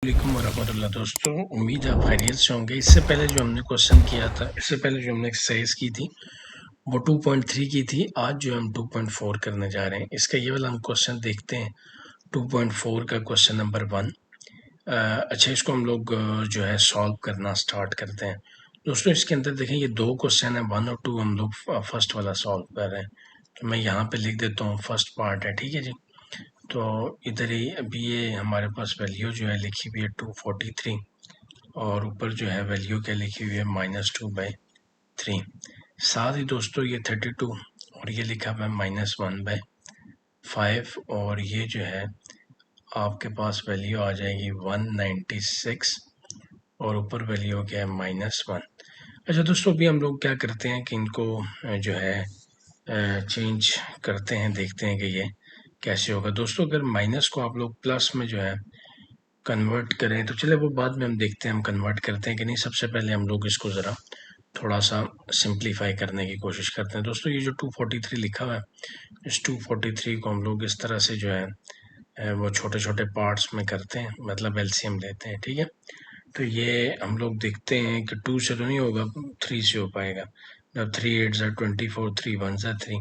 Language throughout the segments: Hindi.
वालेकुम वरहमतुल्लाह। दोस्तों, उम्मीद है आप खैरियत से होंगे। इससे पहले जो हमने क्वेश्चन किया था, इससे पहले जो हमने एक्सरसाइज की थी वो 2.3 की थी। आज जो हम 2.4 करने जा रहे हैं, इसका ये वाला हम क्वेश्चन देखते हैं। 2.4 का क्वेश्चन नंबर 1। अच्छा, इसको हम लोग जो है सॉल्व करना स्टार्ट करते हैं। दोस्तों, इसके अंदर देखें, ये दो क्वेश्चन है, 1 और 2 हम लोग फर्स्ट वाला सॉल्व कर रहे हैं। तो मैं यहाँ पे लिख देता हूँ फर्स्ट पार्ट है, ठीक है जी। तो इधर ही अभी ये हमारे पास वैल्यू जो है लिखी हुई है 243, और ऊपर जो है वैल्यू क्या लिखी हुई है -2/3। साथ ही दोस्तों ये 32 और ये लिखा हुआ है -1/5, और ये जो है आपके पास वैल्यू आ जाएगी 196, और ऊपर वैल्यू क्या है -1। अच्छा दोस्तों, अभी हम लोग क्या करते हैं कि इनको जो है चेंज करते हैं, देखते हैं कि ये कैसे होगा। दोस्तों, अगर माइनस को आप लोग प्लस में जो है कन्वर्ट करें तो चले, वो बाद में हम देखते हैं हम कन्वर्ट करते हैं कि नहीं। सबसे पहले हम लोग इसको ज़रा थोड़ा सा सिंप्लीफाई करने की कोशिश करते हैं। दोस्तों, ये जो 243 लिखा हुआ है, इस 243 को हम लोग इस तरह से जो है वो छोटे छोटे पार्ट्स में करते हैं, मतलब एलसीएम लेते हैं, ठीक है। तो ये हम लोग देखते हैं कि 2 से तो नहीं होगा, 3 से हो पाएगा। जब 3 8 ज़ा 24, 3 1 ज़ा 3।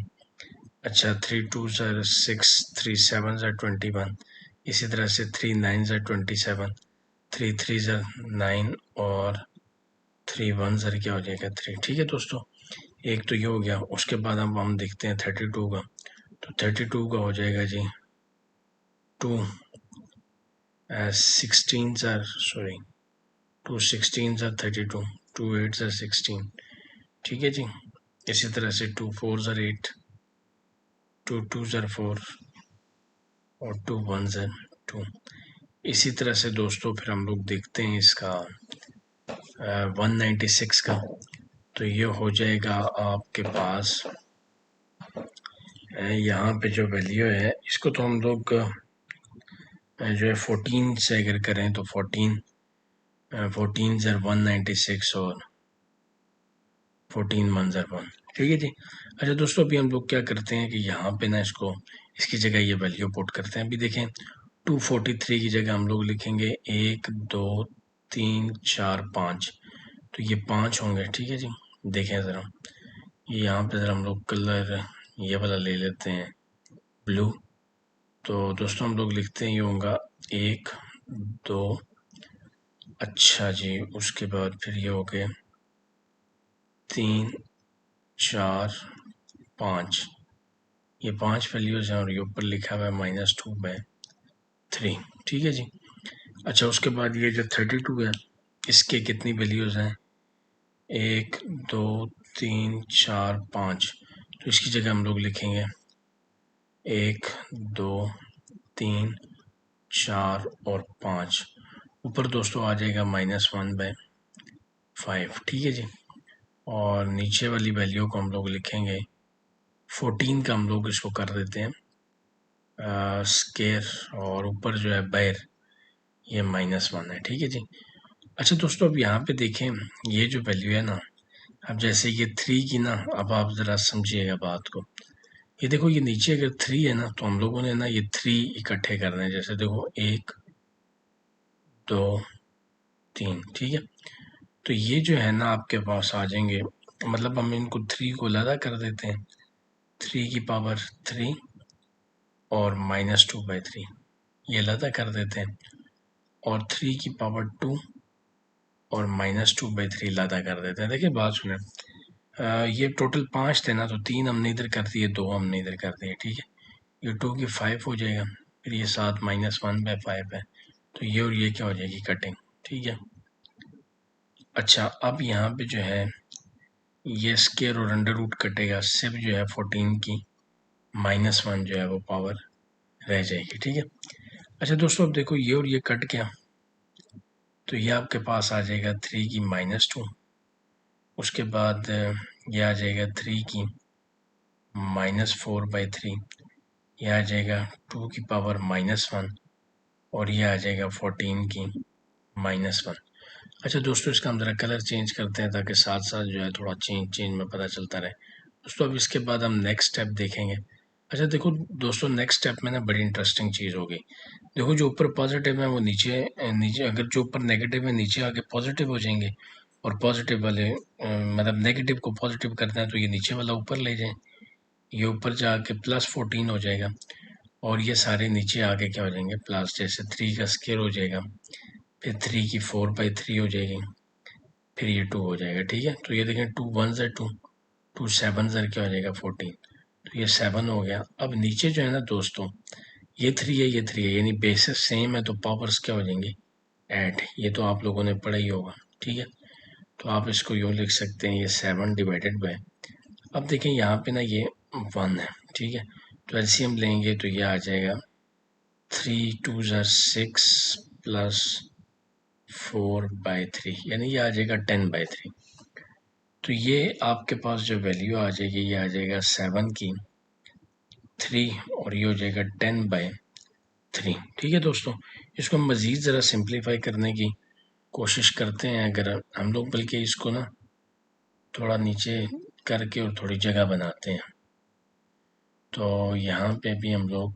अच्छा, 3 2 ज़ा 6, 3 7 ज़ा 21। इसी तरह से 3 9 ज़ा 27, 3 3 ज़ा 9, और 3 1 ज़ा क्या हो जाएगा 3, ठीक है दोस्तों। एक तो ये हो गया। उसके बाद अब हम देखते हैं 32 का। तो 32 का हो जाएगा जी 2 16 ज़ा 2 16 ज़ा 32, 2 8 ज़ा 16, ठीक है जी। इसी तरह से 2 4 ज़ा 8, 2 2 ज़ा 4, और 2 1 ज़ा 2। इसी तरह से दोस्तों फिर हम लोग देखते हैं इसका 196 का। तो ये हो जाएगा आपके पास यहाँ पे जो वैल्यू है, इसको तो हम लोग जो है 14 से अगर करें तो 14 ज़र 196, और 14 1 ज़र 1, ठीक है जी। अच्छा दोस्तों, अभी हम लोग क्या करते हैं कि यहाँ पे ना इसको, इसकी जगह ये वैल्यू पुट करते हैं। अभी देखें, 243 की जगह हम लोग लिखेंगे 1 2 3 4 5। तो ये 5 होंगे, ठीक है जी। देखें ज़रा, ये यहाँ पे ज़रा हम लोग कलर ये वाला ले लेते हैं, ब्लू। तो दोस्तों हम लोग लिखते हैं ये होगा 1 2। अच्छा जी, उसके बाद फिर ये हो गए 3 4 5। ये 5 वैल्यूज़ हैं, और ये ऊपर लिखा हुआ है -2/3, ठीक है जी। अच्छा, उसके बाद ये जो 32 है, इसके कितनी वैल्यूज़ हैं, 1 2 3 4 5। तो इसकी जगह हम लोग लिखेंगे 1 2 3 4 और 5। ऊपर दोस्तों आ जाएगा -1/5, ठीक है जी। और नीचे वाली वैल्यू को हम लोग लिखेंगे 14 का, हम लोग इसको कर देते हैं स्केयर, और ऊपर जो है बैर, ये -1 है, ठीक है जी। अच्छा दोस्तों, अब यहाँ पे देखें, ये जो वैल्यू है ना, अब जैसे ये 3 की ना, अब आप ज़रा समझिएगा बात को। ये देखो, ये नीचे अगर 3 है ना, तो हम लोगों ने ना ये 3 इकट्ठे करने हैं। जैसे देखो 1 2 3, ठीक है। तो ये जो है ना आपके पास आ जाएंगे, मतलब हम इनको 3 को अलग कर देते हैं, 3 की पावर 3 और -2/3, ये अलग कर देते हैं, और 3 की पावर 2 और -2/3 अलग कर देते हैं। देखिए बात सुने, ये टोटल 5 थे ना, तो 3 हमने इधर कर दिए, 2 हमने इधर कर दिए, ठीक है। ये 2 की 5 हो जाएगा, फिर ये 7 -1/5 है, तो ये और ये क्या हो जाएगी, कटिंग, ठीक है। अच्छा, अब यहाँ पे जो है ये स्केयर और अंडर रूट कटेगा, सिर्फ जो है 14 की -1 जो है वो पावर रह जाएगी, ठीक है। अच्छा दोस्तों, अब देखो ये और ये कट गया, तो ये आपके पास आ जाएगा 3 की -2। उसके बाद ये आ जाएगा 3 की -4/3, ये आ जाएगा 2 की पावर -1, और ये आ जाएगा 14 की -1। अच्छा दोस्तों, इसका हम ज़रा कलर चेंज करते हैं ताकि साथ साथ जो है थोड़ा चेंज में पता चलता रहे। दोस्तों, अब इसके बाद हम नेक्स्ट स्टेप देखेंगे। अच्छा देखो दोस्तों, नेक्स्ट स्टेप में ना बड़ी इंटरेस्टिंग चीज़ होगी। देखो जो ऊपर पॉजिटिव है वो नीचे नीचे, अगर जो ऊपर नेगेटिव है नीचे आके पॉजिटिव हो जाएंगे, और पॉजिटिव वाले मतलब नेगेटिव को पॉजिटिव करना है तो ये नीचे वाला ऊपर ले जाएं, ये ऊपर जाके +14 हो जाएगा, और ये सारे नीचे आके क्या हो जाएंगे प्लस, जैसे 3 का स्क्वायर हो जाएगा, फिर 3 की 4/3 हो जाएगी, फिर ये 2 हो जाएगा। ठीक है, तो ये देखें 2 1 ज़र 2, 2 7 ज़र क्या हो जाएगा 14, तो ये 7 हो गया। अब नीचे जो है ना दोस्तों, ये 3 है, ये 3 है, यानी बेसिस सेम है तो पावर्स क्या हो जाएंगे ऐड, ये तो आप लोगों ने पढ़ा ही होगा। ठीक है, तो आप इसको यूँ लिख सकते हैं, ये 7 डिवाइडेड बाय, अब देखें यहाँ पे ना ये 1 है। ठीक है, तो एलसीएम लेंगे तो ये आ जाएगा 3 2 ज़र 6 प्लस 4/3, यानी ये आ जाएगा 10/3। तो ये आपके पास जो वैल्यू आ जाएगी ये आ जाएगा 7 की 3, और ये हो जाएगा 10/3। ठीक है दोस्तों, इसको हम मज़ीद ज़रा सिंप्लीफाई करने की कोशिश करते हैं अगर हम लोग, बल्कि इसको ना थोड़ा नीचे करके और थोड़ी जगह बनाते हैं। तो यहाँ पे भी हम लोग,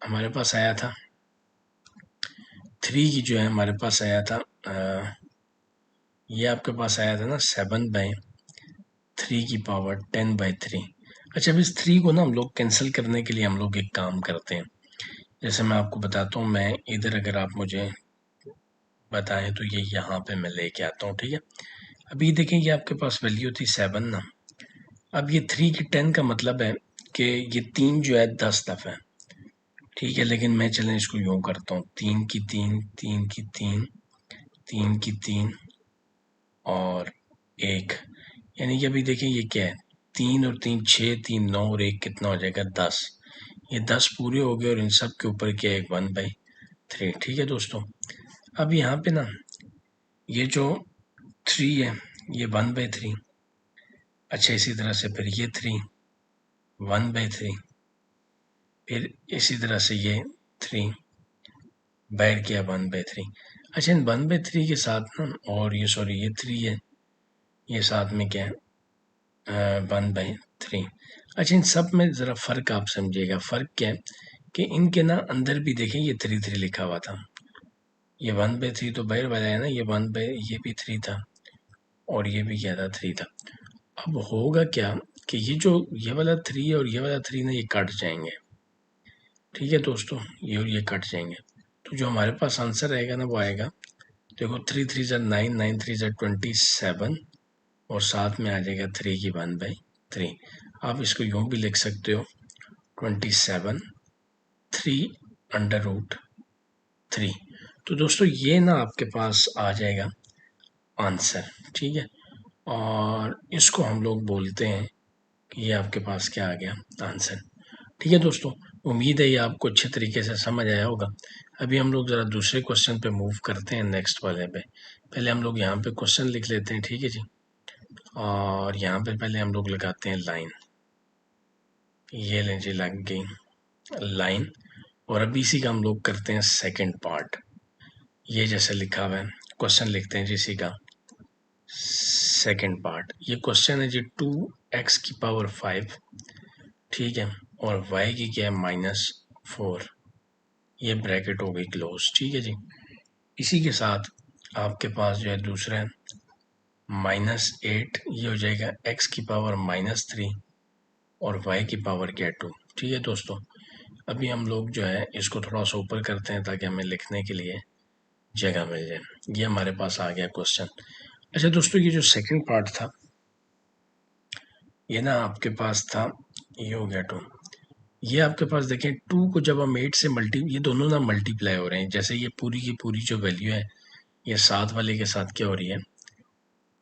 हमारे पास आया था 3 की जो है हमारे पास आया था ये आपके पास आया था ना 7/3 की पावर 10/3। अच्छा, अब इस 3 को ना हम लोग कैंसिल करने के लिए हम लोग एक काम करते हैं। जैसे मैं आपको बताता हूँ, मैं इधर अगर आप मुझे बताएं तो ये यहाँ पे मैं लेके आता हूँ। ठीक है, अभी देखें ये आपके पास वैल्यू थी 7 ना, अब ये 3 की 10 का मतलब है कि ये 3 जो है 10 दफ़ा है। ठीक है, लेकिन मैं चलें इसको यूँ करता हूँ, 3 की 3, 3 की 3, 3 की 3 और 1, यानी कि अभी देखिए ये क्या है, 3 और 3 6, 3 9 और 1 कितना हो जाएगा 10। ये 10 पूरे हो गए और इन सब के ऊपर क्या है 1/3। ठीक है दोस्तों, अब यहाँ पे ना ये जो 3 है ये 1/3, अच्छा इसी तरह से फिर ये 3 1/3, फिर इसी तरह से ये 3 बैठ गया 1/3। अच्छा, इन 1/3 के साथ ना, और ये सॉरी ये 3 है, ये साथ में क्या है 1/3। अच्छा, इन सब में ज़रा फ़र्क आप समझिएगा। फ़र्क क्या है कि इनके ना अंदर भी देखें ये 3 लिखा हुआ था, ये 1/3 तो बाहर वाला है ना, ये 1 बाई ये भी 3 था, और ये भी क्या था 3 था। अब होगा क्या कि ये जो ये वाला 3 है और ये वाला 3 ना ये कट जाएंगे। ठीक है दोस्तों, ये और ये कट जाएंगे, तो जो हमारे पास आंसर आएगा ना वो आएगा, देखो 3 3 ज़र 9, 9 3 ज़र 27, और साथ में आ जाएगा 3 की 1/3। आप इसको यूँ भी लिख सकते हो 27 3√3। तो दोस्तों ये ना आपके पास आ जाएगा आंसर। ठीक है, और इसको हम लोग बोलते हैं कि ये आपके पास क्या आ गया आंसर। ठीक है दोस्तों, उम्मीद है ये आपको अच्छे तरीके से समझ आया होगा। अभी हम लोग ज़रा दूसरे क्वेश्चन पे मूव करते हैं, नेक्स्ट वाले पे। पहले हम लोग यहाँ पे क्वेश्चन लिख लेते हैं। ठीक है जी, और यहाँ पे पहले हम लोग लगाते हैं लाइन, ये लें जी लग गई लाइन, और अभी इसी का हम लोग करते हैं सेकंड पार्ट। ये जैसे लिखा हुआ है, क्वेश्चन लिखते हैं जी इसी का सेकंड पार्ट। ये क्वेश्चन है जी 2x⁵, ठीक है, और y की क्या है -4, ये ब्रैकेट हो गई क्लोज। ठीक है जी, इसी के साथ आपके पास जो है दूसरा है -8, ये हो जाएगा x⁻³ और y की पावर क्या है 2। ठीक है दोस्तों, अभी हम लोग जो है इसको थोड़ा सा ऊपर करते हैं ताकि हमें लिखने के लिए जगह मिल जाए। ये हमारे पास आ गया क्वेश्चन। अच्छा दोस्तों, ये जो सेकंड पार्ट था ये ना आपके पास था, ये हो गया 2, ये आपके पास देखें 2 को जब हम 8 से ये दोनों ना मल्टीप्लाई हो रहे हैं, जैसे ये पूरी की पूरी जो वैल्यू है ये साथ वाले के साथ क्या हो रही है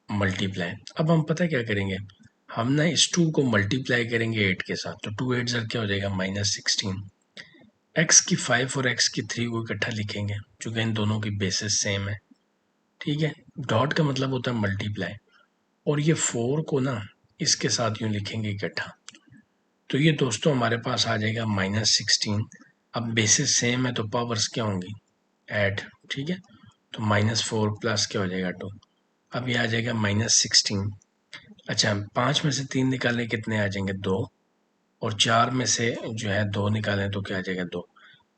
मल्टीप्लाई। अब हम पता क्या करेंगे, हम ना इस 2 को मल्टीप्लाई करेंगे 8 के साथ, तो 2 8 ज़र क्या हो जाएगा -16। x की 5 और x की 3 को इकट्ठा लिखेंगे चूँकि इन दोनों की बेसिस सेम है। ठीक है, डॉट का मतलब होता है मल्टीप्लाई, और ये 4 को ना इसके साथ यूँ लिखेंगे इकट्ठा, तो ये दोस्तों हमारे पास आ जाएगा -16। अब बेसिस सेम है तो पावर्स क्या होंगी ऐड। ठीक है, तो -4 प्लस क्या हो जाएगा 2, अब ये आ जाएगा -16। अच्छा, 5 में से 3 निकालने कितने आ जाएंगे 2, और 4 में से जो है 2 निकालें तो क्या आ जाएगा 2।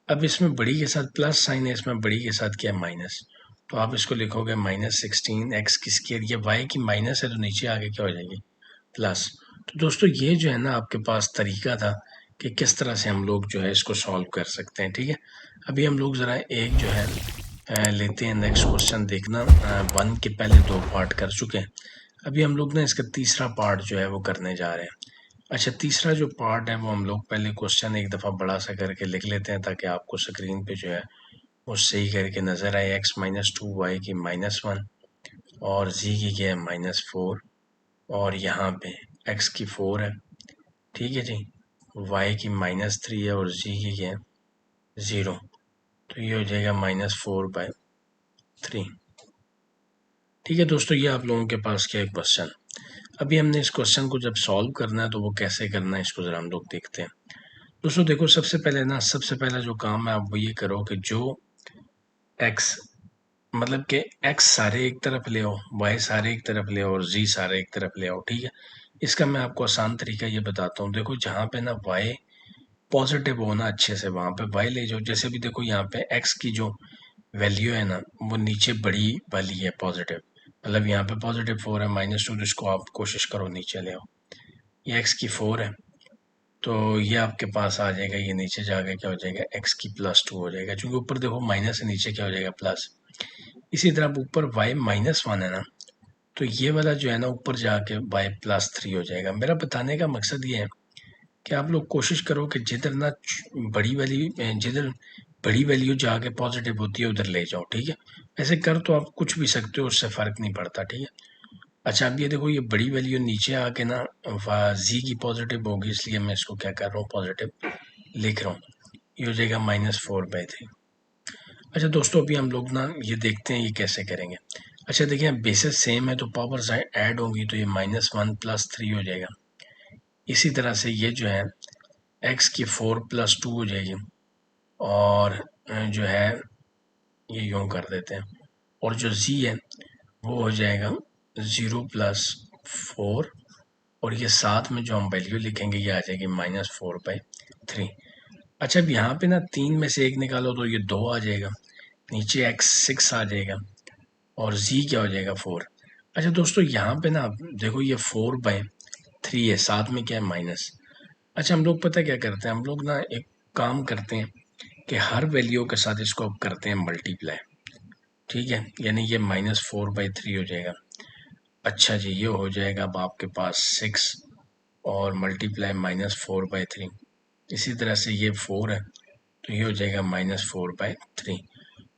अब इसमें बड़ी के साथ प्लस साइन है, इसमें बड़ी के साथ क्या है माइनस, तो आप इसको लिखोगे -16 एक्स की स्क्वायर, ये वाई की माइनस है तो नीचे आगे क्या हो जाएगी प्लस। तो दोस्तों ये जो है ना आपके पास तरीका था कि किस तरह से हम लोग जो है इसको सॉल्व कर सकते हैं, ठीक है। अभी हम लोग ज़रा एक जो है लेते हैं नेक्स्ट क्वेश्चन देखना। 1 के पहले 2 पार्ट कर चुके हैं, अभी हम लोग ना इसका तीसरा पार्ट जो है वो करने जा रहे हैं। अच्छा, तीसरा जो पार्ट है वो हम लोग पहले क्वेश्चन एक दफ़ा बड़ा सा करके लिख लेते हैं ताकि आपको स्क्रीन पे जो है वो सही करके नज़र आए। x-2 y की -1 और z की क्या है -4 और यहाँ पे x की 4 है, ठीक है जी, y की -3 है और z की क्या है 0, तो ये हो जाएगा -4/3। ठीक है दोस्तों, ये आप लोगों के पास क्या है क्वेश्चन। अभी हमने इस क्वेश्चन को जब सॉल्व करना है तो वो कैसे करना है इसको ज़रा हम लोग देखते हैं। दोस्तों देखो, सबसे पहले ना सबसे पहला जो काम है आप वो ये करो कि जो x मतलब कि x सारे एक तरफ ले आओ, y सारे एक तरफ ले आओ और z सारे एक तरफ ले आओ, ठीक है। इसका मैं आपको आसान तरीका ये बताता हूँ। देखो जहाँ पे ना y पॉजिटिव हो ना अच्छे से वहाँ पे y ले जाओ। जैसे भी देखो यहाँ पे x की जो वैल्यू है ना वो नीचे बड़ी वाली है पॉजिटिव, मतलब यहाँ पे +4 है -2, जिसको आप कोशिश करो नीचे ले आओ। ये x की 4 है तो ये आपके पास आ जाएगा, ये नीचे जाके क्या हो जाएगा x की +2 हो जाएगा, क्योंकि ऊपर देखो माइनस है नीचे क्या हो जाएगा प्लस। इसी तरह ऊपर y -1 है ना, तो ये वाला जो है ना ऊपर जाके y +3 हो जाएगा। मेरा बताने का मकसद ये है कि आप लोग कोशिश करो कि जिधर ना जिधर बड़ी वैल्यू जाके पॉजिटिव होती है उधर ले जाओ, ठीक है। ऐसे कर तो आप कुछ भी सकते हो, उससे फ़र्क नहीं पड़ता, ठीक है। अच्छा, अब ये देखो ये बड़ी वैल्यू नीचे आके ना z की पॉजिटिव होगी, इसलिए मैं इसको क्या कर रहा हूँ पॉजिटिव लिख रहा हूँ। ये हो जाएगा -4/3। अच्छा दोस्तों, अभी हम लोग ना ये देखते हैं ये कैसे करेंगे। अच्छा देखिए, बेसिस सेम है तो पावर साइड ऐड होंगी तो ये -1 + 3 हो जाएगा। इसी तरह से ये जो है x की 4 + 2 हो जाएगी और जो है ये यूँ कर देते हैं, और जो z है वो हो जाएगा 0 + 4 और ये साथ में जो हम वैल्यू लिखेंगे ये आ जाएगी -4/3। अच्छा, अब यहाँ पे ना 3 में से 1 निकालो तो ये 2 आ जाएगा, नीचे x 6 आ जाएगा और z क्या हो जाएगा 4। अच्छा दोस्तों, यहाँ पे ना देखो ये 4/3 है, साथ में क्या है माइनस। अच्छा, हम लोग पता क्या करते हैं, हम लोग ना एक काम करते हैं कि हर वैल्यू के साथ इसको अब करते हैं मल्टीप्लाई, ठीक है, यानी ये -4/3 हो जाएगा। अच्छा जी, ये हो जाएगा अब आपके पास 6 और मल्टीप्लाई -4/3। इसी तरह से ये 4 है तो ये हो जाएगा -4/3।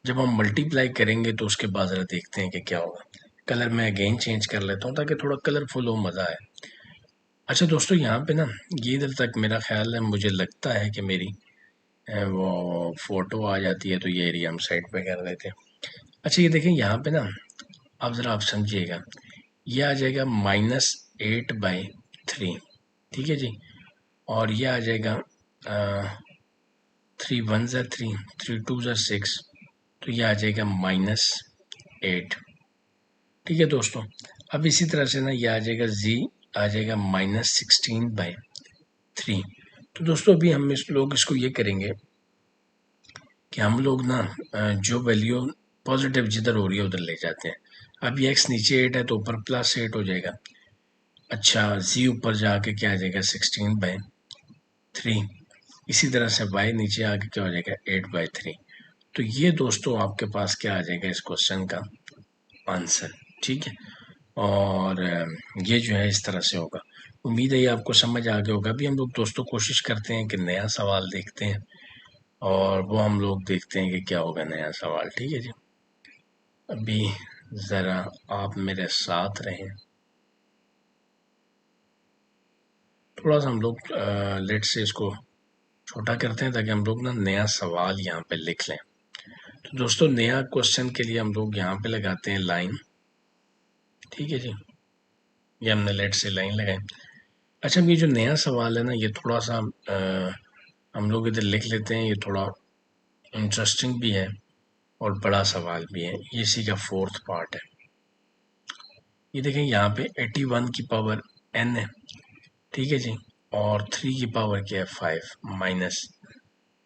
जब हम मल्टीप्लाई करेंगे तो उसके बाद ज़रा देखते हैं कि क्या होगा। कलर मैं अगेन चेंज कर लेता हूँ ताकि थोड़ा कलरफुल हो, मज़ा आए। अच्छा दोस्तों, यहाँ पे ना ये इधर तक मेरा ख्याल है, मुझे लगता है कि मेरी वो फ़ोटो आ जाती है तो ये एरिया हम साइड पे कर देते हैं। अच्छा, ये देखें यहाँ पे ना, अब ज़रा आप समझिएगा, ये आ जाएगा -8/3, ठीक है जी, और ये आ जाएगा 3 1 ज़ा 3, 3 2 ज़ा 6, तो ये आ जाएगा -8, ठीक है दोस्तों। अब इसी तरह से ना ये आ जाएगा z आ जाएगा -16/3। तो दोस्तों अभी हम लोग इसको ये करेंगे कि हम लोग ना जो वैल्यू पॉजिटिव जिधर हो रही है उधर ले जाते हैं। अब ये x नीचे 8 है तो ऊपर +8 हो जाएगा। अच्छा, z ऊपर जाके क्या आ जाएगा 16/3। इसी तरह से y नीचे आके क्या हो जाएगा 8/3। तो ये दोस्तों आपके पास क्या आ जाएगा इस क्वेश्चन का आंसर, ठीक है। और ये जो है इस तरह से होगा। उम्मीद है ये आपको समझ आ गया होगा। अभी हम लोग दोस्तों कोशिश करते हैं कि नया सवाल देखते हैं और वो हम लोग देखते हैं कि क्या होगा नया सवाल, ठीक है जी। अभी ज़रा आप मेरे साथ रहें, थोड़ा सा हम लोग लेट से इसको छोटा करते हैं ताकि हम लोग ना नया सवाल यहाँ पे लिख लें। तो दोस्तों नया क्वेश्चन के लिए हम लोग यहाँ पे लगाते हैं लाइन, ठीक है जी, ये हमने लेट से लाइन लगाई। अच्छा, अब ये जो नया सवाल है ना ये थोड़ा सा हम लोग इधर लिख लेते हैं, ये थोड़ा इंटरेस्टिंग भी है और बड़ा सवाल भी है, ये इसी का 4th पार्ट है। ये देखें यहाँ पे 81 की पावर n है, ठीक है जी, और 3 की पावर क्या है 5 माइनस,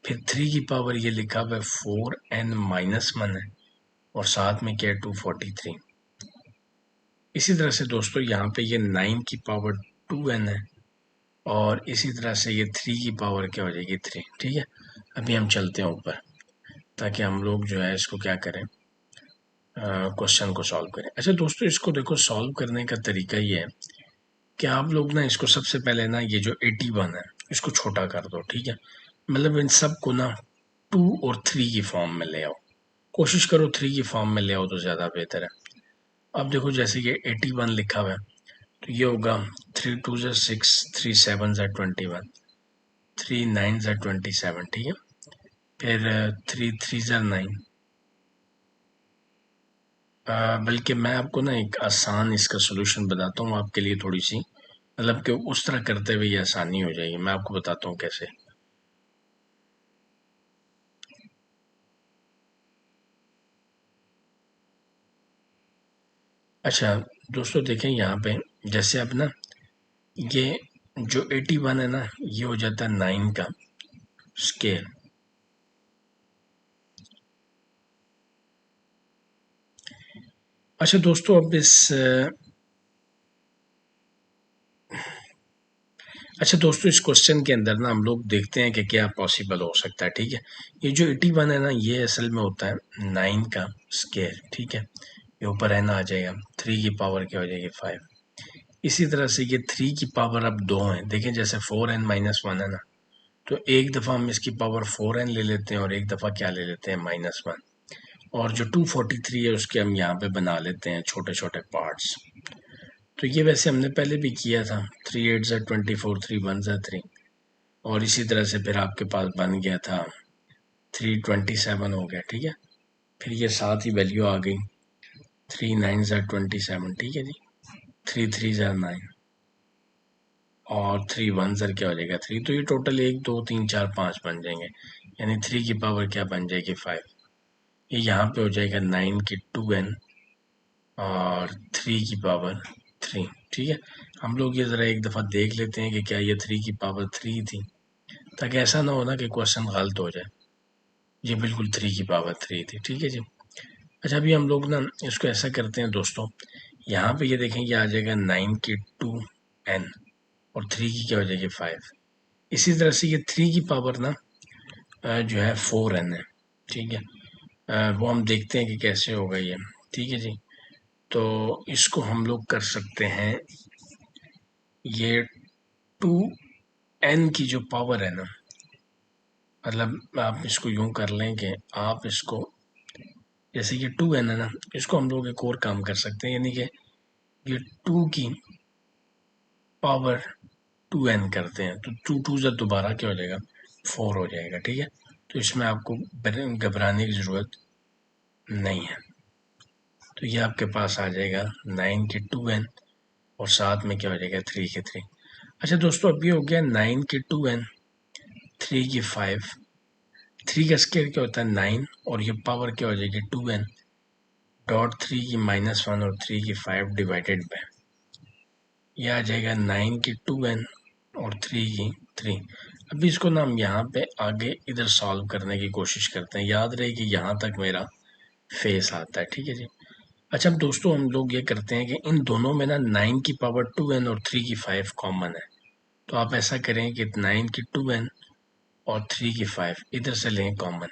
फिर 3 की पावर ये लिखा हुआ है 4n-1 है और साथ में क्या है 243। इसी तरह से दोस्तों यहाँ पे ये 9 की पावर 2n है और इसी तरह से ये 3 की पावर क्या हो जाएगी 3। ठीक है, अभी हम चलते हैं ऊपर ताकि हम लोग जो है इसको क्या करें, क्वेश्चन को सॉल्व करें। अच्छा दोस्तों, इसको देखो सॉल्व करने का तरीका ये है कि आप लोग ना इसको सबसे पहले ना ये जो 81 है इसको छोटा कर दो। ठीक है, मतलब इन सब को ना 2 और 3 की फॉर्म में ले आओ, कोशिश करो 3 की फॉर्म में ले आओ तो ज़्यादा बेहतर है। अब देखो जैसे ये 81 लिखा हुआ है तो ये होगा 3 2 ज़ा 6, 3 7 ज़ा 21, 3 9 ज़ा 27। ठीक है, फिर 3 3 ज़ा 9। बल्कि मैं आपको ना एक आसान इसका सोल्यूशन बताता हूँ आपके लिए, थोड़ी सी मतलब कि उस तरह करते हुए ये आसानी हो जाएगी। मैं आपको बताता हूँ कैसे। अच्छा दोस्तों देखें यहाँ पे, जैसे अब ना ये जो 81 है ना ये हो जाता है 9 का स्केयर। अच्छा दोस्तों, अब इस अच्छा दोस्तों, इस क्वेश्चन के अंदर ना हम लोग देखते हैं कि क्या पॉसिबल हो सकता है। ठीक है, ये जो 81 है ना ये असल में होता है 9 का स्केयर। ठीक है, ये ऊपर है ना आ जाएगा, 3 की पावर क्या हो जाएगी 5। इसी तरह से ये 3 की पावर अब 2 है, देखें जैसे 4n-1 है ना, तो एक दफ़ा हम इसकी पावर 4n ले लेते हैं और एक दफ़ा क्या ले लेते हैं -1, और जो 243 है उसके हम यहाँ पे बना लेते हैं छोटे छोटे पार्ट्स। तो ये वैसे हमने पहले भी किया था, 3 8 ज़ा 24, 3 1 ज़ा 3, और इसी तरह से फिर आपके पास बन गया था 327 हो गया। ठीक है, फिर ये साथ ही वैल्यू आ गई 3 9 ज़ा 27। ठीक है जी, 3 3 ज़ा 9 और 3 1 ज़र क्या हो जाएगा 3, तो ये टोटल 1 2 3 4 5 बन जाएंगे, यानी 3 की पावर क्या बन जाएगी 5। ये यहाँ पे हो जाएगा 9 की 2n और 3 की पावर 3। ठीक है, हम लोग ये ज़रा एक दफ़ा देख लेते हैं कि क्या ये 3 की पावर 3 थी, ताकि ऐसा ना हो ना कि क्वेश्चन गलत हो जाए। ये बिल्कुल 3 की पावर 3 थी। ठीक है जी। अच्छा अभी हम लोग ना इसको ऐसा करते हैं दोस्तों, यहाँ पे ये देखें ये आ जाएगा 9 की 2n और 3 की क्या हो जाएगी 5। इसी तरह से ये 3 की पावर ना जो है 4n है। ठीक है, वो हम देखते हैं कि कैसे होगा ये। ठीक है जी, तो इसको हम लोग कर सकते हैं, ये 2n की जो पावर है ना, मतलब आप इसको यूं कर लें कि आप इसको, जैसे ये 2n है ना, इसको हम लोग एक और काम कर सकते हैं, यानी कि ये 2 की पावर 2n करते हैं तो 2 2 जब दोबारा क्या हो जाएगा 4 हो जाएगा। ठीक है, तो इसमें आपको घबराने की ज़रूरत नहीं है। तो ये आपके पास आ जाएगा 9 की 2n और साथ में क्या हो जाएगा 3 की 3। अच्छा दोस्तों, अब ये हो गया 9 की 2n, 3 की 5, 3 का स्क्वायर क्या होता है 9 और ये पावर क्या हो जाएगी 2n डॉट 3 की -1 और 3 की 5 डिवाइडेड बाय, ये आ जाएगा 9 की 2n और 3 की 3। अभी इसको ना हम यहाँ पे आगे इधर सॉल्व करने की कोशिश करते हैं, याद रहे कि यहाँ तक मेरा फेस आता है। ठीक है जी। अच्छा अब दोस्तों हम लोग ये करते हैं कि इन दोनों में ना 9 की पावर 2n और 3 की 5 कॉमन है, तो आप ऐसा करें कि 9 की 2n और 3 की 5 इधर से लें कॉमन,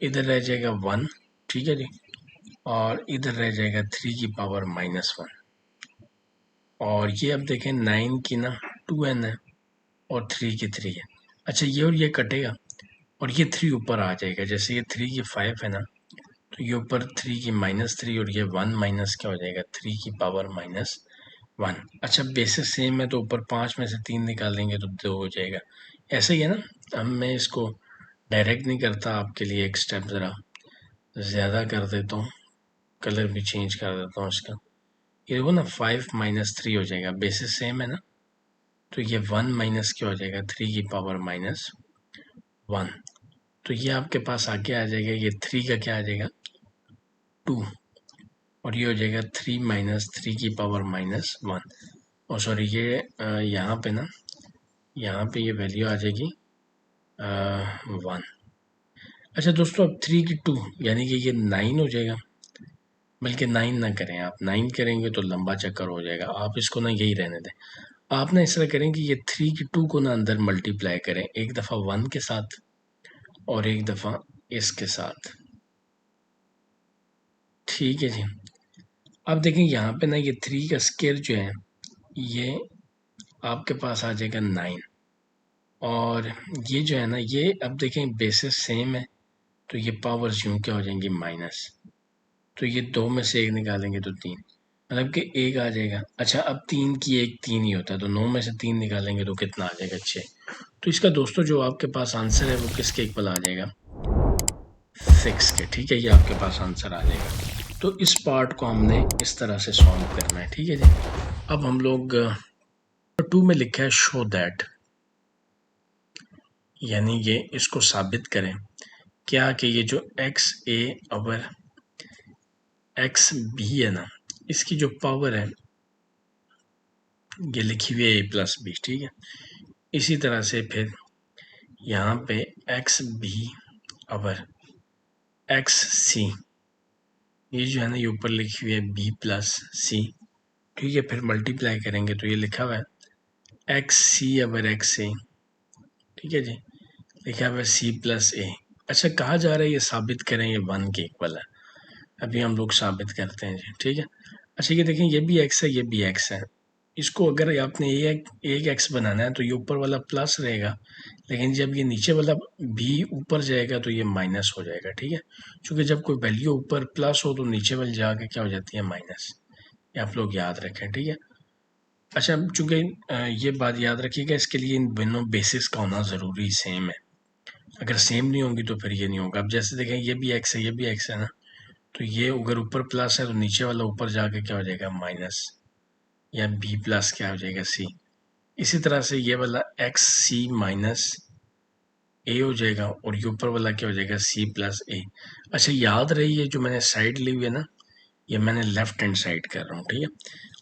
इधर रह जाएगा 1। ठीक है जी, और इधर रह जाएगा 3 की पावर -1, और ये अब देखें 9 की ना 2n है और 3 की 3 है। अच्छा ये और ये कटेगा और ये 3 ऊपर आ जाएगा, जैसे ये 3 की 5 है ना, तो ये ऊपर 3 की -3 और ये 1 माइनस क्या हो जाएगा 3 की पावर -1। अच्छा बेसिस सेम है तो ऊपर 5 में से 3 निकालेंगे तो 2 हो जाएगा। ऐसे ही है ना, अब मैं इसको डायरेक्ट नहीं करता, आपके लिए एक स्टेप ज़रा ज़्यादा कर देता हूँ, कलर भी चेंज कर देता हूँ इसका। ये देखो ना 5 -3 हो जाएगा, बेसिस सेम है ना, तो ये 1 माइनस क्या हो जाएगा 3 की पावर -1, तो ये आपके पास आगे आ जाएगा, ये 3 का क्या आ जाएगा 2, और ये हो जाएगा 3 - 3 की पावर -1। और सॉरी ये यहाँ पे ना यहाँ पे ये वैल्यू आ जाएगी 1। अच्छा दोस्तों, अब 3 की 2 यानी कि ये 9 हो जाएगा। बल्कि 9 ना करें, आप 9 करेंगे तो लंबा चक्कर हो जाएगा, आप इसको ना यही रहने दें। आप ना इस तरह करें कि ये 3 की 2 को ना अंदर मल्टीप्लाई करें, एक दफ़ा 1 के साथ और एक दफ़ा इसके साथ। ठीक है जी। अब देखें यहाँ पे ना ये 3 का स्क्वायर जो है ये आपके पास आ जाएगा 9, और ये जो है ना ये अब देखें बेसिस सेम है, तो ये पावर्स यूं क्या हो जाएंगी माइनस। तो ये 2 में से 1 निकालेंगे तो 3, मतलब कि 1 आ जाएगा। अच्छा, अब 3 की 1 3 ही होता है, तो 9 में से 3 निकालेंगे तो कितना आ जाएगा 6। तो इसका दोस्तों जो आपके पास आंसर है वो किसके इक्वल आ जाएगा, 6 के। ठीक है, ये आपके पास आंसर आ जाएगा। तो इस पार्ट को हमने इस तरह से सॉल्व करना है। ठीक है जी। अब हम लोग 2 में लिखा है शो दैट, यानी ये इसको साबित करें क्या कि ये जो एक्स ए ओवर एक्स बी है ना, इसकी जो पावर है ये लिखी हुई है ए प्लस बी। ठीक है, इसी तरह से फिर यहाँ पे एक्स बी ओवर एक्स सी, ये जो है ना ये ऊपर लिखी हुई है बी प्लस सी। ठीक है, फिर मल्टीप्लाई करेंगे तो ये लिखा हुआ है एक्स सी ओवर एक्स ए। ठीक है जी, लिखा हुआ है सी प्लस ए। अच्छा, कहा जा रहा है ये साबित करें ये 1 के इक्वल है। अभी हम लोग साबित करते हैं जी। ठीक है, अच्छा ये देखें, ये भी एक्स है, ये भी एक्स है। इसको अगर आपने एक एक्स बनाना है तो ये ऊपर वाला प्लस रहेगा, लेकिन जब ये नीचे वाला भी ऊपर जाएगा तो ये माइनस हो जाएगा। ठीक है, क्योंकि जब कोई वैल्यू ऊपर प्लस हो तो नीचे वाली जाके क्या हो जाती है माइनस, ये आप लोग याद रखें। ठीक है, अच्छा चूंकि ये बात याद रखिएगा, इसके लिए इन दोनों बेसिस का होना ज़रूरी सेम है। अगर सेम नहीं होंगी तो फिर ये नहीं होगा। अब जैसे देखें, ये भी एक्स है, ये भी एक्स है ना, तो ये अगर ऊपर प्लस है तो नीचे वाला ऊपर जाके क्या हो जाएगा माइनस, या बी प्लस क्या हो जाएगा सी। इसी तरह से ये वाला एक्स सी माइनस ए हो जाएगा, और ये ऊपर वाला क्या हो जाएगा सी प्लस ए। अच्छा याद रही है जो मैंने साइड ली हुई है ना, ये मैंने लेफ्ट हैंड साइड कर रहा हूँ। ठीक है,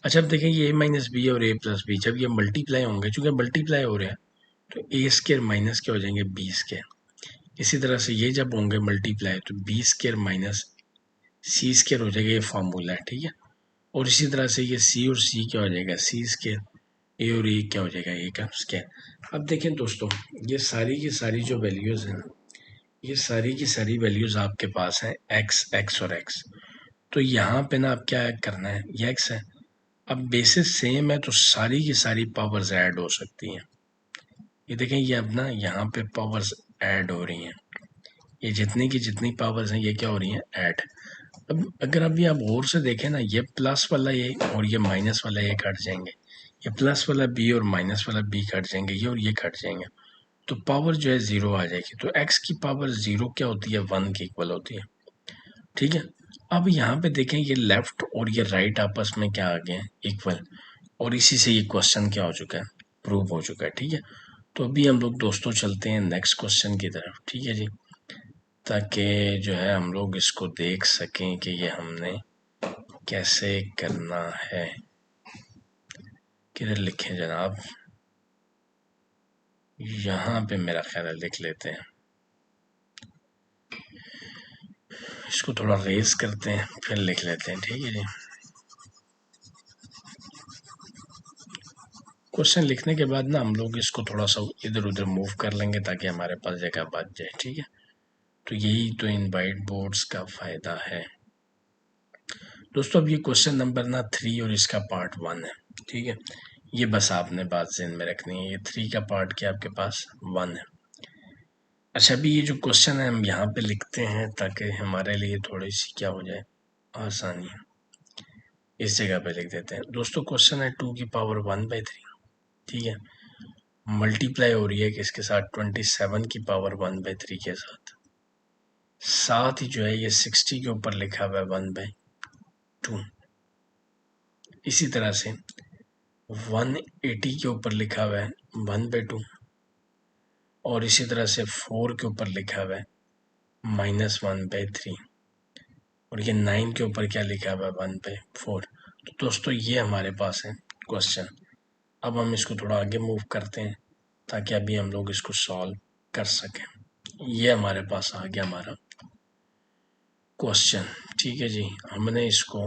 अच्छा अब देखें, ये ए माइनस बी और ए प्लस बी जब ये मल्टीप्लाई होंगे, चूंकि मल्टीप्लाई हो रहा है तो ए स्केयर माइनस क्या हो जाएंगे बी स्केयर। इसी तरह से ये जब होंगे मल्टीप्लाई तो बी स्केयर माइनस सी स्केयर हो जाएगा, ये फॉर्मूला है। ठीक है, और इसी तरह से ये सी और सी क्या हो जाएगा सी स्केयर, ए और ए क्या हो जाएगा ए का स्केयर। अब देखें दोस्तों, ये सारी की सारी जो वैल्यूज़ हैं, ये सारी की सारी वैल्यूज़ आपके पास हैं एक्स एक्स और एक्स। तो यहाँ पे ना अब क्या करना है, ये एक्स है, अब बेसिस सेम है तो सारी की सारी पावर्स ऐड हो सकती हैं। ये देखें, ये अब ना यहाँ पे पावर्स ऐड हो रही हैं, ये जितनी की जितनी पावर्स हैं ये क्या हो रही हैं ऐड। अब अगर अभी आप गौर से देखें ना, ये प्लस वाला ये और ये माइनस वाला ये कट जाएंगे, ये प्लस वाला बी और माइनस वाला बी कट जाएंगे, ये और ये कट जाएंगे, तो पावर जो है ज़ीरो आ जाएगी। तो एक्स की पावर ज़ीरो क्या होती है 1 की इक्वल होती है। ठीक है, अब यहाँ पे देखें, ये लेफ्ट और ये राइट आपस में क्या आ गए हैं इक्वल, और इसी से ये क्वेश्चन क्या हो चुका है प्रूव हो चुका है। ठीक है, तो अभी हम लोग दोस्तों चलते हैं नेक्स्ट क्वेश्चन की तरफ। ठीक है जी, ताकि जो है हम लोग इसको देख सकें कि ये हमने कैसे करना है। किधर लिखें जनाब, यहाँ पे मेरा ख्याल है लिख लेते हैं, इसको थोड़ा रेज करते हैं फिर लिख लेते हैं। ठीक है जी, क्वेश्चन लिखने के बाद ना हम लोग इसको थोड़ा सा इधर उधर मूव कर लेंगे ताकि हमारे पास जगह बच जाए। ठीक है, तो यही तो इन वाइट बोर्ड्स का फ़ायदा है दोस्तों। अब ये क्वेश्चन नंबर ना 3 और इसका पार्ट 1 है। ठीक है, ये बस आपने बात ज़हन में रखनी है, ये 3 का पार्ट क्या आपके पास 1 है। अच्छा, अभी ये जो क्वेश्चन है हम यहाँ पे लिखते हैं ताकि हमारे लिए थोड़ी सी क्या हो जाए आसानी। इस जगह पे लिख देते हैं दोस्तों, क्वेश्चन है 2 की पावर 1/3। ठीक है, मल्टीप्लाई हो रही है किसके साथ 27 की पावर 1/3 के साथ, साथ ही जो है ये 60 के ऊपर लिखा हुआ है 1/2। इसी तरह से 180 के ऊपर लिखा हुआ है 1/2, और इसी तरह से 4 के ऊपर लिखा हुआ है -1/3, और ये 9 के ऊपर क्या लिखा हुआ है 1/4। तो दोस्तों ये हमारे पास है क्वेश्चन। अब हम इसको थोड़ा आगे मूव करते हैं ताकि अभी हम लोग इसको सॉल्व कर सकें। ये हमारे पास आ गया हमारा क्वेश्चन। ठीक है जी, हमने इसको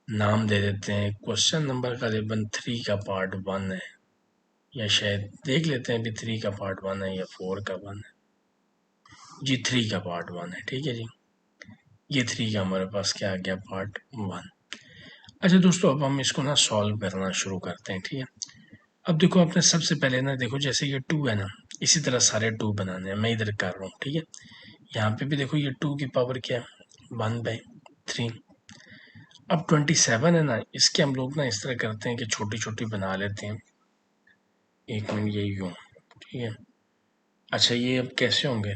नाम दे देते हैं, क्वेश्चन नंबर करीबन 3 का पार्ट 1 है, या शायद देख लेते हैं अभी 3 का पार्ट 1 है या 4 का 1 है जी। 3 का पार्ट 1 है। ठीक है जी, ये 3 का हमारे पास क्या आ गया, पार्ट 1। अच्छा दोस्तों, अब हम इसको ना सॉल्व करना शुरू करते हैं। ठीक है, अब देखो आपने सबसे पहले ना देखो, जैसे ये 2 है ना, इसी तरह सारे 2 बनाने हैं। मैं इधर कर रहा हूँ। ठीक है, यहाँ पे भी देखो ये 2 की पावर क्या है, 1/3। अब 27 है ना, इसके हम लोग ना इस तरह करते हैं कि छोटी छोटी बना लेते हैं। एक मिनट, ये यूँ। ठीक है, अच्छा ये अब कैसे होंगे,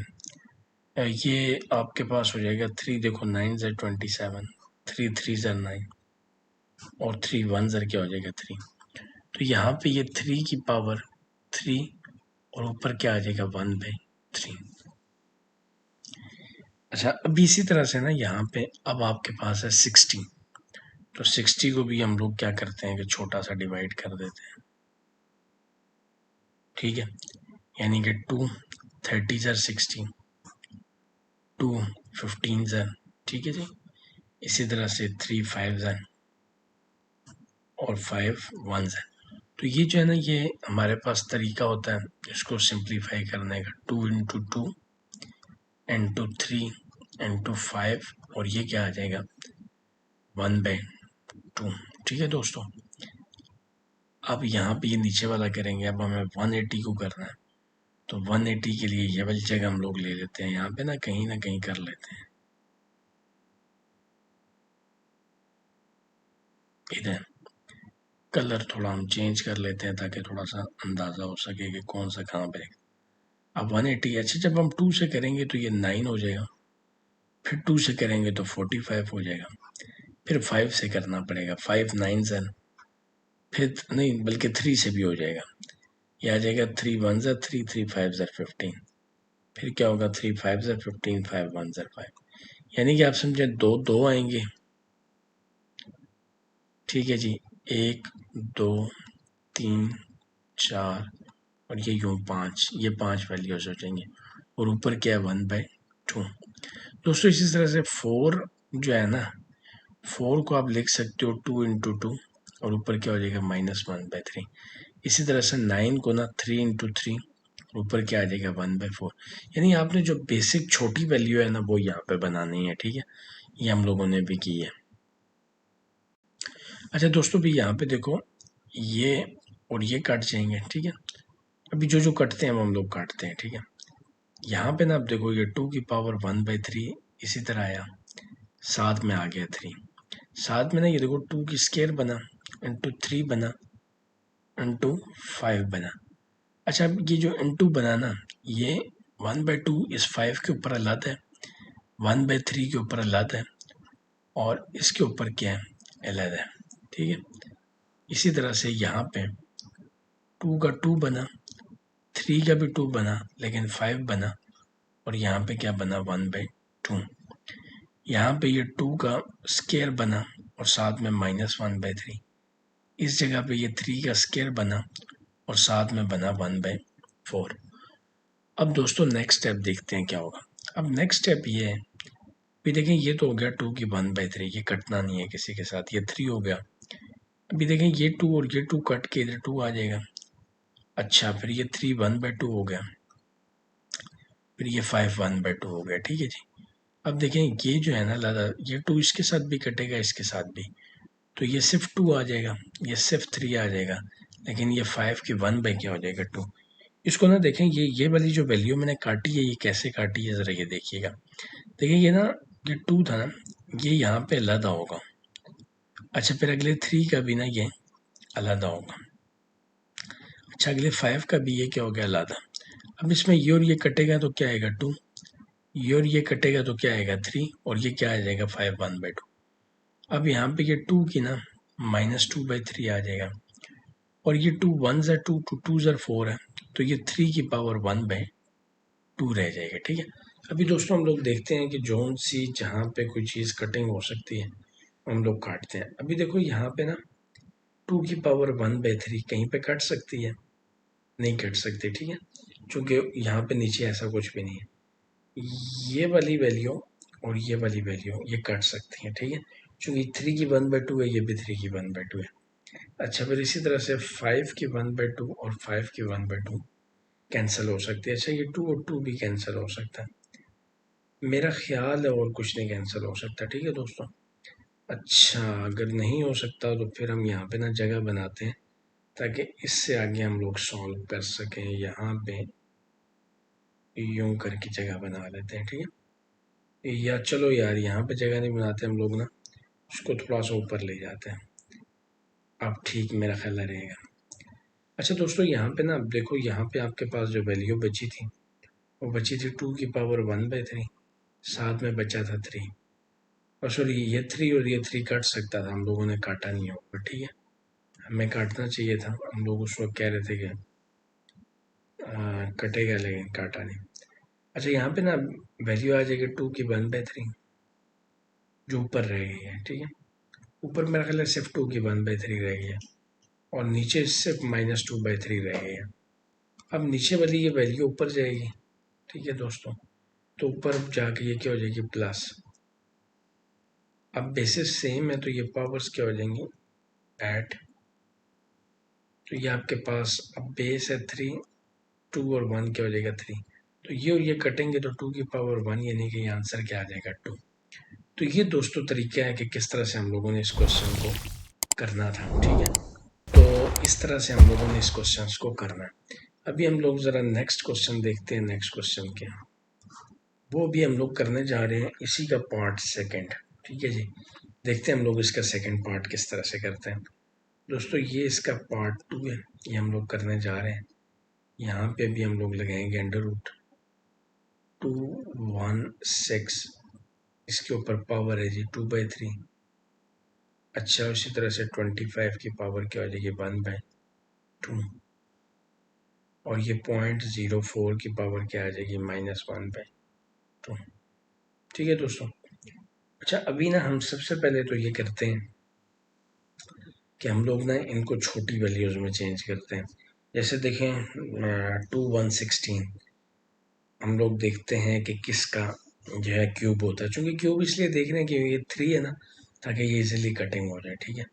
ये आपके पास हो जाएगा 3, देखो 9 ज़र 27, 3 3 ज़र 9, और 3 1 ज़र क्या हो जाएगा 3। तो यहाँ पे ये 3 की पावर 3 और ऊपर क्या आ जाएगा 1/3। अच्छा, अब इसी तरह से ना यहाँ पे अब आपके पास है 60, तो 60 को भी हम लोग क्या करते हैं कि छोटा सा डिवाइड कर देते हैं। ठीक है, यानी कि 2 30 ज़र 60, 2 15 ज़र, ठीक है जी। इसी तरह से 3 5 ज़र और 5 1 ज़र। तो ये जो है ना, ये हमारे पास तरीका होता है इसको सिंप्लीफाई करने का, 2 × 2 × 3 × 5, और ये क्या आ जाएगा 1/2। ठीक है दोस्तों, अब यहाँ पे ये नीचे वाला करेंगे। अब हमें 180 को करना है, तो 180 के लिए ये वाली जगह हम लोग ले लेते हैं, यहाँ पे ना कहीं कर लेते हैं इधर। कलर थोड़ा हम चेंज कर लेते हैं ताकि थोड़ा सा अंदाज़ा हो सके कि कौन सा कहाँ पे। अब 180, अच्छा जब हम 2 से करेंगे तो ये 9 हो जाएगा, फिर 2 से करेंगे तो 45 हो जाएगा, फिर 5 से करना पड़ेगा, 5 9 ज़र, फिर नहीं बल्कि 3 से भी हो जाएगा, ये आ जाएगा 3 1 ज़र 3, 3 5 ज़र 15, फिर क्या होगा 3 5 ज़र 15, 5 1 ज़र 5, यानी कि आप समझे 2 2 आएंगे। ठीक है जी, 1 2 3 4 और ये यूँ 5, ये 5 वैल्यूज हो जाएंगे, और ऊपर क्या है 1/2। दोस्तों इसी तरह से 4 जो है ना, 4 को आप लिख सकते हो 2 × 2, और ऊपर क्या हो जाएगा -1/3। इसी तरह से 9 को ना 3 × 3, ऊपर क्या आ जाएगा 1/4। यानी आपने जो बेसिक छोटी वैल्यू है ना, वो यहाँ पे बनानी है। ठीक है, ये हम लोगों ने भी की है। अच्छा दोस्तों, भी यहाँ पे देखो ये और ये कट जाएंगे। ठीक है, अभी जो जो कटते हैं हम लोग काटते हैं। ठीक है, यहाँ पे ना आप देखो ये 2 की पावर 1/3 इसी तरह आया, साथ में आ गया 3, साथ में ना ये देखो 2 की स्क्वायर बना, इंटू 3 बना, इंटू 5 बना। अच्छा, अब ये जो इंटू बना ना, ये 1/2 इस 5 के ऊपर अलग है, 1/3 के ऊपर अलग है, और इसके ऊपर क्या है अलग है। ठीक है, इसी तरह से यहाँ पे 2 का 2 बना, 3 का भी 2 बना, लेकिन 5 बना, और यहाँ पे क्या बना 1/2। यहाँ पे ये 2 का स्क्वायर बना और साथ में -1/3। इस जगह पे ये 3 का स्क्वायर बना और साथ में बना 1/4। अब दोस्तों नेक्स्ट स्टेप देखते हैं क्या होगा। अब नेक्स्ट स्टेप ये है, अभी देखें ये तो हो गया 2 की 1/3, ये कटना नहीं है किसी के साथ, ये 3 हो गया। अभी देखें ये 2 और ये 2 कट के इधर 2 आ जाएगा। अच्छा, फिर ये 3 1/2 हो गया, फिर ये 5 1/2 हो गया। ठीक है जी, अब देखें ये जो है ना लादा, ये 2 इसके साथ भी कटेगा, इसके साथ भी, तो ये सिर्फ 2 आ जाएगा, ये सिर्फ 3 आ जाएगा, लेकिन ये 5 की 1 बाई क्या हो जाएगा 2। इसको ना देखें, ये वाली जो वैल्यू मैंने काटी है, ये कैसे काटी है ज़रा ये देखिएगा। देखिए ये ना, ये 2 था ना, ये यहाँ पे अलहदा होगा। अच्छा, फिर अगले 3 का भी ना ये अलहदा होगा। अच्छा, अगले 5 का भी ये क्या हो गया अलहदा। अब इसमें ये और ये कटेगा तो क्या आएगा 2, ये और ये कटेगा तो क्या आएगा 3, और ये क्या आ जाएगा 5 1/2। अब यहाँ पे ये 2 की ना -2/3 आ जाएगा, और ये 2 1 ज़र 2 2 ज़र 4 है, तो ये 3 की पावर 1/2 रह जाएगा। ठीक है, अभी दोस्तों हम लोग देखते हैं कि जोन सी जहाँ पे कोई चीज़ कटिंग हो सकती है हम लोग काटते हैं। अभी देखो यहाँ पे ना 2 की पावर 1/3 कहीं पे कट सकती है, नहीं कट सकते, ठीक है, क्योंकि यहाँ पे नीचे ऐसा कुछ भी नहीं है। ये वाली वैल्यू और ये वाली वैल्यू ये कट सकती हैं, ठीक है, क्योंकि 3 की 1/2 है, ये भी 3 की 1/2 है। अच्छा, फिर इसी तरह से 5 की 1/2 और 5 की 1/2 कैंसिल हो सकती है। अच्छा, ये 2 और 2 भी कैंसिल हो सकता है, मेरा ख्याल है, और कुछ नहीं कैंसिल हो सकता, ठीक है दोस्तों। अच्छा, अगर नहीं हो सकता तो फिर हम यहाँ पे ना जगह बनाते हैं, ताकि इससे आगे हम लोग सॉल्व कर सकें। यहाँ पे यूं करके जगह बना लेते हैं, ठीक है, या चलो यार यहाँ पे जगह नहीं बनाते हम लोग ना, उसको थोड़ा सा ऊपर ले जाते हैं। अब ठीक मेरा ख्याल रहेगा। अच्छा दोस्तों, यहाँ पे ना देखो, यहाँ पे आपके पास जो वैल्यू बची थी वो बची थी 2 की पावर 1/3, साथ में बचा था 3, और सॉरी ये 3 और ये 3 काट सकता था, हम लोगों ने काटा नहीं होगा, ठीक है, हमें काटना चाहिए था, हम लोग उस वक्त कह रहे थे कि कटेगा, लेकिन काटा नहीं। अच्छा, यहाँ पे ना वैल्यू आ जाएगी 2 की 1/3 जो ऊपर रह गई है, ठीक है, ऊपर मेरा ख्याल है सिर्फ 2 की 1/3 रह गई है, और नीचे सिर्फ -2/3 रह गई है। अब नीचे वाली ये वैल्यू ऊपर जाएगी, ठीक है दोस्तों, तो ऊपर जाके ये क्या हो जाएगी, प्लस। अब बेसिस सेम है तो ये पावर्स क्या हो जाएंगी, ऐड, तो ये आपके पास अब बेस है 3, 2 और 1 क्या हो जाएगा 3, तो ये और ये कटेंगे तो 2 की पावर 1, यानी कि ये आंसर क्या आ जाएगा 2। तो ये दोस्तों तरीका है कि किस तरह से हम लोगों ने इस क्वेश्चन को करना था, ठीक है, तो इस तरह से हम लोगों ने इस क्वेश्चन को करना है। अभी हम लोग ज़रा नेक्स्ट क्वेश्चन देखते हैं। नेक्स्ट क्वेश्चन क्या, वो भी हम लोग करने जा रहे हैं इसी का पार्ट सेकंड, ठीक है जी। देखते हैं हम लोग इसका सेकंड पार्ट किस तरह से करते हैं दोस्तों। ये इसका पार्ट 2 है, ये हम लोग करने जा रहे हैं। यहाँ पे भी हम लोग लगाएंगे √216, इसके ऊपर पावर है जी 2/3। अच्छा, उसी तरह से 25 की पावर क्या हो जाएगी 1/2, और ये 0.04 की पावर क्या आ जाएगी -1/2, ठीक है दोस्तों। अच्छा, अभी ना हम सबसे पहले तो ये करते हैं कि हम लोग ना इनको छोटी वैल्यूज में चेंज करते हैं। जैसे देखें 2 116, हम लोग देखते हैं कि किसका जो है क्यूब होता है, चूंकि क्यूब इसलिए देख रहे हैं कि ये 3 है ना, ताकि ये इजीली कटिंग हो जाए, ठीक है।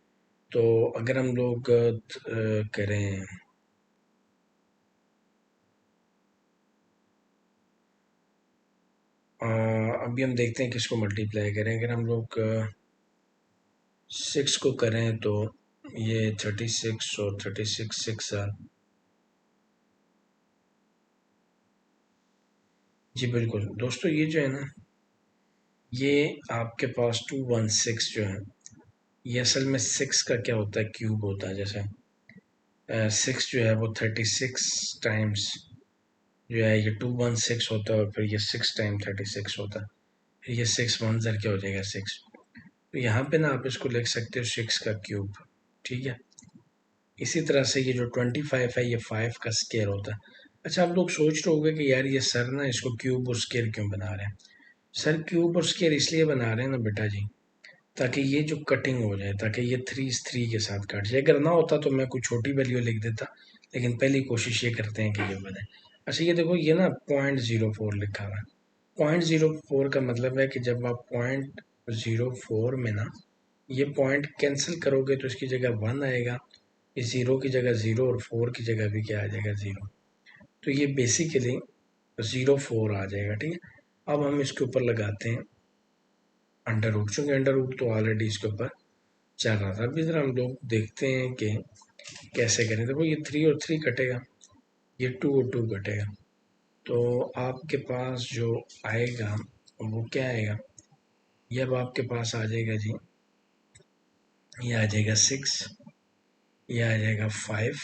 तो अगर हम लोग करें अभी हम देखते हैं किसको मल्टीप्लाई करें। अगर हम लोग 6 को करें तो ये 36 और 36 6 जी बिल्कुल दोस्तों, ये जो है ना, ये आपके पास 216 जो है, ये असल में 6 का क्या होता है, क्यूब होता है। जैसे 6 जो है वो 36 टाइम्स जो है ये 216 होता है, और फिर ये 6 टाइम 36 होता है, फिर ये 6 1 ज़र क्या हो जाएगा 6। तो यहाँ पे ना आप इसको लिख सकते हो 6 का क्यूब, ठीक है। इसी तरह से ये जो 25 है ये 5 का स्केयर होता है। अच्छा, आप लोग सोच रहे होंगे कि यार ये सर ना इसको क्यूब और स्केयर क्यों बना रहे हैं। सर क्यूब और स्केयर इसलिए बना रहे हैं ना बेटा जी, ताकि ये जो कटिंग हो जाए, ताकि ये 3 3 के साथ कट जाए। अगर ना होता तो मैं कोई छोटी वैल्यू लिख देता, लेकिन पहली कोशिश ये करते हैं कि ये बने। अच्छा, ये देखो, ये ना 0.04 लिखा हुआ है। 0.04 का मतलब है कि जब आप 0.04 में ना ये पॉइंट कैंसिल करोगे तो इसकी जगह 1 आएगा, इस 0 की जगह 0 और 4 की जगह भी क्या आ जाएगा 0। तो ये बेसिकली 0.4 आ जाएगा, ठीक है। अब हम इसके ऊपर लगाते हैं अंडर रूट, चूंकि अंडर रूट तो ऑलरेडी इसके ऊपर चल रहा था। अभी जरा हम लोग देखते हैं कि कैसे करें। देखो, ये 3 और 3 कटेगा, ये 2 और 2 कटेगा, तो आपके पास जो आएगा वो क्या आएगा, ये अब आपके पास आ जाएगा जी, ये आ जाएगा 6, ये आ जाएगा 5,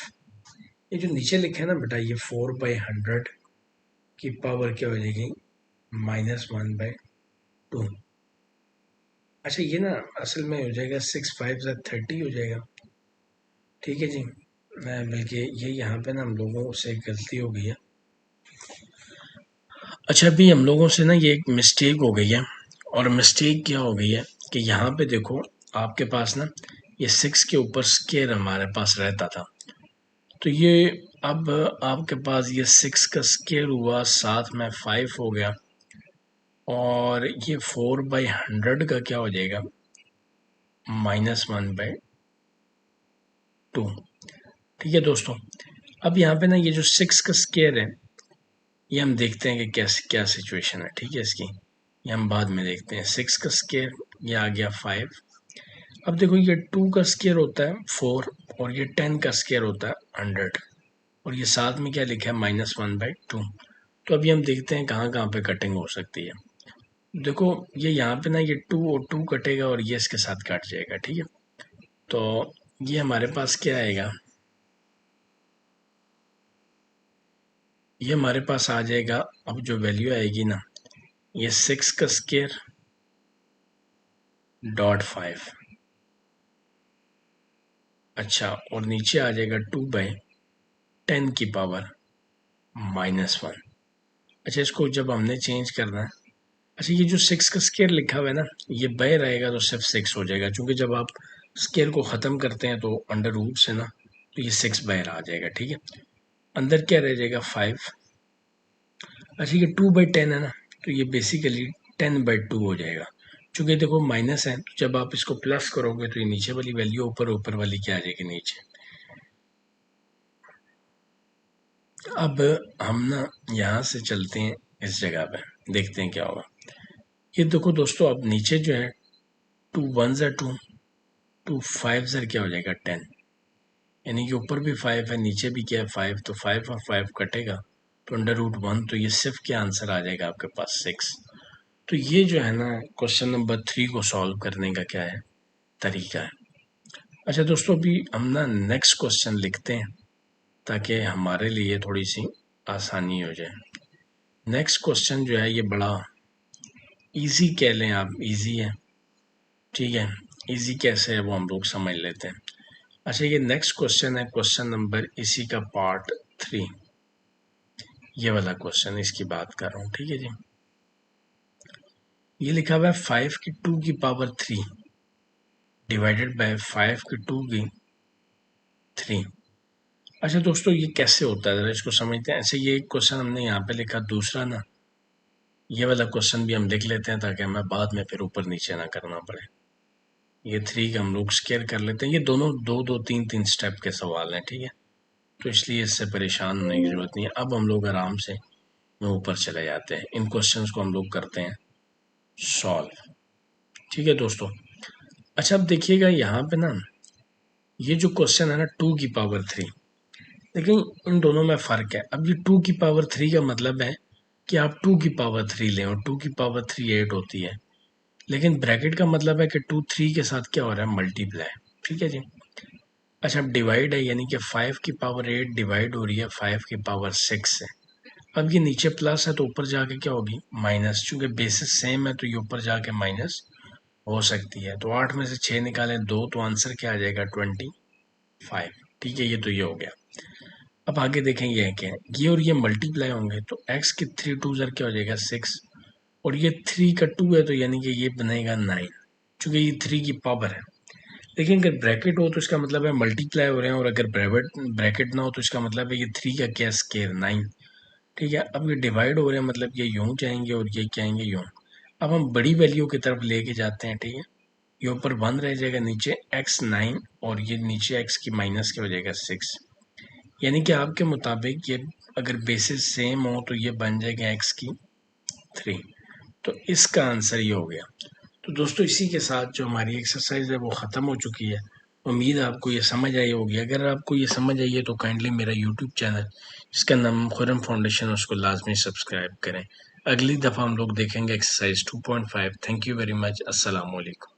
ये जो नीचे लिखे है ना बेटा, ये 4/100 की पावर क्या हो जाएगी -1/2। अच्छा, ये ना असल में हो जाएगा 6 5 से 30 हो जाएगा, ठीक है जी। बल्कि ये यहाँ पे ना हम लोगों से गलती हो गई है। अच्छा, अभी हम लोगों से ना ये एक मिस्टेक हो गई है, और मिस्टेक क्या हो गई है कि यहाँ पे देखो आपके पास ना ये 6 के ऊपर स्केयर हमारे पास रहता था, तो ये अब आपके पास ये 6 का स्केयर हुआ, साथ में 5 हो गया, और ये 4/100 का क्या हो जाएगा, -1/2। ठीक है दोस्तों, अब यहाँ पे ना ये जो 6 का स्केयर है, ये हम देखते हैं कि कैसे क्या सिचुएशन है। ठीक है, इसकी ये हम बाद में देखते हैं। 6 का स्केयर, ये आ गया 5। अब देखो, ये 2 का स्केयर होता है 4, और ये 10 का स्केयर होता है 100, और ये साथ में क्या लिखा है, -1/2। तो अभी हम देखते हैं कहाँ कहाँ पे कटिंग हो सकती है। देखो, ये यहाँ पे ना ये 2 और 2 कटेगा, और ये इसके साथ कट जाएगा। ठीक है, तो ये हमारे पास क्या आएगा, ये हमारे पास आ जाएगा। अब जो वैल्यू आएगी ना, ये 6 का स्केयर .5, अच्छा, और नीचे आ जाएगा 2/10 की पावर -1। अच्छा, इसको जब हमने चेंज करना है, अच्छा, ये जो 6 का स्केयर लिखा हुआ है ना, ये बाय रहेगा तो सिर्फ 6 हो जाएगा, क्योंकि जब आप स्केयर को ख़त्म करते हैं तो अंडर रूट से ना, तो ये 6 बाहर आ जाएगा। ठीक है, अंदर क्या रह जाएगा, 5। अच्छा, ये 2/10 है ना, तो ये बेसिकली 10/2 हो जाएगा। चूंकि देखो माइनस है, तो जब आप इसको प्लस करोगे तो ये नीचे वाली वैल्यू ऊपर, ऊपर वाली क्या आ जाएगी, नीचे। अब हम ना यहाँ से चलते हैं इस जगह पे, देखते हैं क्या होगा। ये देखो दोस्तों, अब नीचे जो है 2 1 2, 2 5 क्या हो जाएगा, 10, यानी कि ऊपर भी 5 है, नीचे भी क्या है, 5, तो 5 और 5 कटेगा, तो अंडर रूट 1, तो ये सिर्फ क्या आंसर आ जाएगा आपके पास, 6। तो ये जो है ना, क्वेश्चन नंबर 3 को सॉल्व करने का क्या है, तरीका है। अच्छा दोस्तों, अभी हम ना नेक्स्ट क्वेश्चन लिखते हैं, ताकि हमारे लिए थोड़ी सी आसानी हो जाए। नेक्स्ट क्वेश्चन जो है, ये बड़ा इजी कह लें आप, इजी है। ठीक है, इजी कैसे है वो हम लोग समझ लेते हैं। अच्छा, ये नेक्स्ट क्वेश्चन है, क्वेश्चन नंबर इसी का पार्ट 3, ये वाला क्वेश्चन, इसकी बात कर रहा हूँ। ठीक है जी, ये लिखा हुआ है 5 की 2 की पावर 3 डिवाइडेड बाय 5 की 2 की 3। अच्छा दोस्तों, ये कैसे होता है, जरा इसको समझते हैं। ऐसे ये एक क्वेश्चन हमने यहाँ पे लिखा, दूसरा ना ये वाला क्वेश्चन भी हम लिख लेते हैं, ताकि हमें बाद में फिर ऊपर नीचे ना करना पड़े। ये 3 का हम लोग स्केयर कर लेते हैं। ये दोनों 2 3 स्टेप के सवाल हैं। ठीक है, तो इसलिए इससे परेशान होने की जरूरत नहीं है। अब हम लोग आराम से ऊपर चले जाते हैं, इन क्वेश्चंस को हम लोग करते हैं सॉल्व। ठीक है दोस्तों, अच्छा, अब देखिएगा यहाँ पे ना, ये जो क्वेश्चन है ना 2 की पावर 3, लेकिन इन दोनों में फ़र्क है। अब ये 2 की पावर 3 का मतलब है कि आप 2 की पावर 3 लें, और 2 की पावर 3 8 होती है, लेकिन ब्रैकेट का मतलब है कि 2 3 के साथ क्या हो रहा है, मल्टीप्लाई। ठीक है जी, अच्छा, अब डिवाइड है, यानी कि 5 की पावर 8 डिवाइड हो रही है 5 की पावर 6 से। अब ये नीचे प्लस है, तो ऊपर जाके क्या होगी, माइनस। चूंकि बेसिस सेम है, तो ये ऊपर जाके माइनस हो सकती है। तो 8 में से 6 निकालें 2, तो आंसर क्या आ जाएगा, 25। ठीक है, ये तो ये हो गया। अब आगे देखें, ये है क्या है, ये और ये मल्टीप्लाई होंगे, तो x की 3 2 क्या हो जाएगा, 6, और ये 3 का 2 है, तो यानी कि ये बनेगा 9, चूंकि ये 3 की पावर है। लेकिन अगर ब्रैकेट हो तो इसका मतलब है मल्टीप्लाई हो रहे हैं, और अगर ब्रैकेट ना हो तो इसका मतलब है ये 3 का क्या, स्केयर 9। ठीक है, अब ये डिवाइड हो रहे हैं, मतलब ये यूं जाएंगे और ये क्या आएंगे, यूं। अब हम बड़ी वैल्यू की तरफ लेके जाते हैं। ठीक है, ये ऊपर 1 रह जाएगा, नीचे x 9, और ये नीचे x की माइनस क्या हो जाएगा, 6। यानी कि आपके मुताबिक ये अगर बेसिस सेम हो तो ये बन जाएगा x की 3। तो इसका आंसर ये हो गया। तो दोस्तों, इसी के साथ जो हमारी एक्सरसाइज है वो ख़त्म हो चुकी है। उम्मीद है आपको ये समझ आई होगी। अगर आपको ये समझ आई है तो काइंडली मेरा यूट्यूब चैनल, जिसका नाम खुरम फाउंडेशन है, उसको लाजमी सब्सक्राइब करें। अगली दफ़ा हम लोग देखेंगे exercise 2.5। Thank you very much. अस्सलाम वालेकुम।